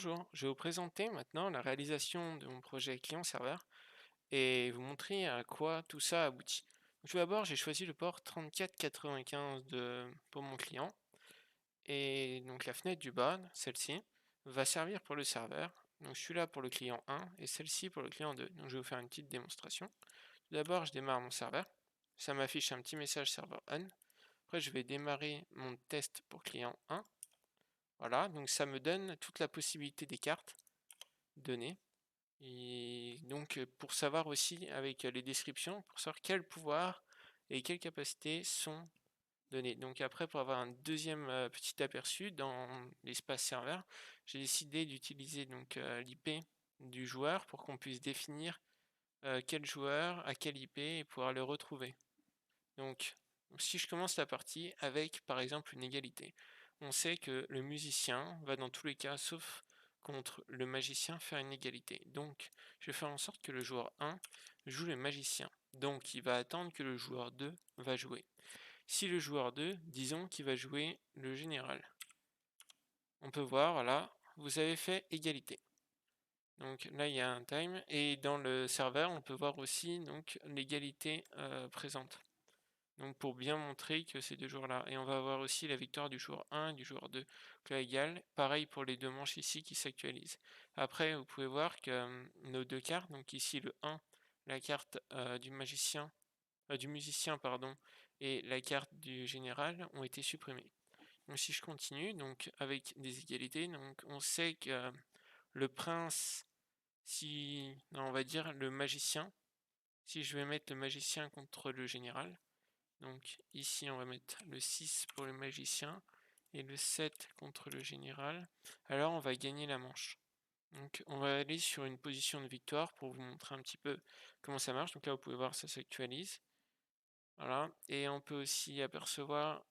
Bonjour, je vais vous présenter maintenant la réalisation de mon projet client-serveur et vous montrer à quoi tout ça aboutit. Tout d'abord, j'ai choisi le port 3495 pour mon client et donc la fenêtre du bas, celle-ci, va servir pour le serveur. Donc celui-là pour le client 1 et celle-ci pour le client 2. Donc je vais vous faire une petite démonstration. Tout d'abord, je démarre mon serveur. Ça m'affiche un petit message serveur on. Après, je vais démarrer mon test pour client 1. Voilà, donc ça me donne toute la possibilité des cartes données. Et donc, pour savoir aussi avec les descriptions, pour savoir quels pouvoirs et quelles capacités sont donnés. Donc après, pour avoir un deuxième petit aperçu dans l'espace serveur, j'ai décidé d'utiliser donc l'IP du joueur pour qu'on puisse définir quel joueur à quel IP et pouvoir le retrouver. Donc, si je commence la partie avec par exemple une égalité, on sait que le musicien va dans tous les cas, sauf contre le magicien, faire une égalité. Donc, je vais faire en sorte que le joueur 1 joue le magicien. Donc, il va attendre que le joueur 2 va jouer. Si le joueur 2, disons qu'il va jouer le général. On peut voir, voilà, vous avez fait égalité. Donc là, il y a un time. Et dans le serveur, on peut voir aussi donc l'égalité présente. Donc pour bien montrer que ces deux joueurs-là. Et on va avoir aussi la victoire du joueur 1 et du joueur 2. Donc là, égal. Pareil pour les deux manches ici qui s'actualisent. Après, vous pouvez voir que nos deux cartes, donc ici le 1, la carte du magicien, du musicien, pardon, et la carte du général ont été supprimées. Donc si je continue, donc avec des égalités, donc on sait que le prince, si non, on va dire le magicien, si je vais mettre le magicien contre le général, donc ici on va mettre le 6 pour le magicien et le 7 contre le général, alors on va gagner la manche. Donc on va aller sur une position de victoire pour vous montrer un petit peu comment ça marche. Donc là vous pouvez voir ça s'actualise. Voilà, et on peut aussi apercevoir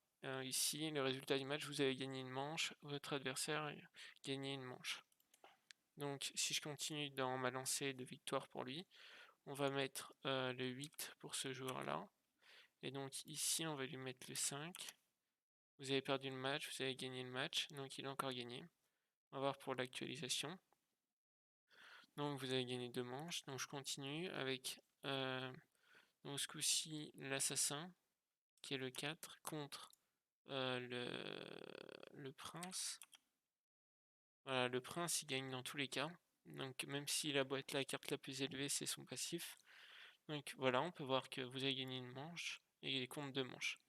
ici le résultat du match, vous avez gagné une manche, votre adversaire a gagné une manche. Donc si je continue dans ma lancée de victoire pour lui, on va mettre le 8 pour ce joueur-là. Et donc ici, on va lui mettre le 5. Vous avez perdu le match, vous avez gagné le match, donc il a encore gagné. On va voir pour l'actualisation. Donc vous avez gagné 2 manches. Donc je continue avec donc ce coup-ci l'assassin, qui est le 4, contre le prince. Voilà, le prince il gagne dans tous les cas. Donc même s'il a beau être la carte la plus élevée, c'est son passif. Donc voilà, on peut voir que vous avez gagné une manche et il compte 2 manches.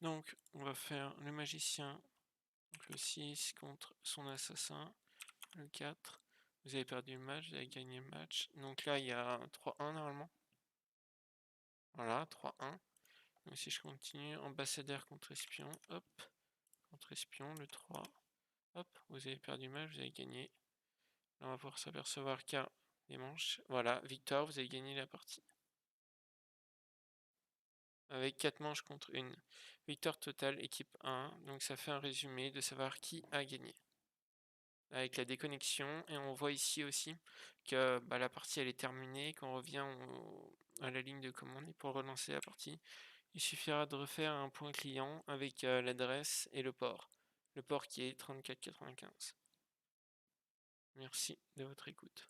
Donc on va faire le magicien, donc le 6 contre son assassin, le 4. Vous avez perdu le match, vous avez gagné le match. Donc là il y a 3-1 normalement. Voilà, 3-1. Donc si je continue, ambassadeur contre espion, hop, contre espion, le 3. Hop, vous avez perdu le match, vous avez gagné. Là on va pouvoir s'apercevoir qu'il y a des manches. Voilà, victoire, vous avez gagné la partie. Avec 4 manches contre une. Victoire totale, équipe 1. Donc ça fait un résumé de savoir qui a gagné. Avec la déconnexion, et on voit ici aussi que la partie elle est terminée. Quand on revient à la ligne de commande et pour relancer la partie, il suffira de refaire un point client avec l'adresse et le port. Le port qui est 3495. Merci de votre écoute.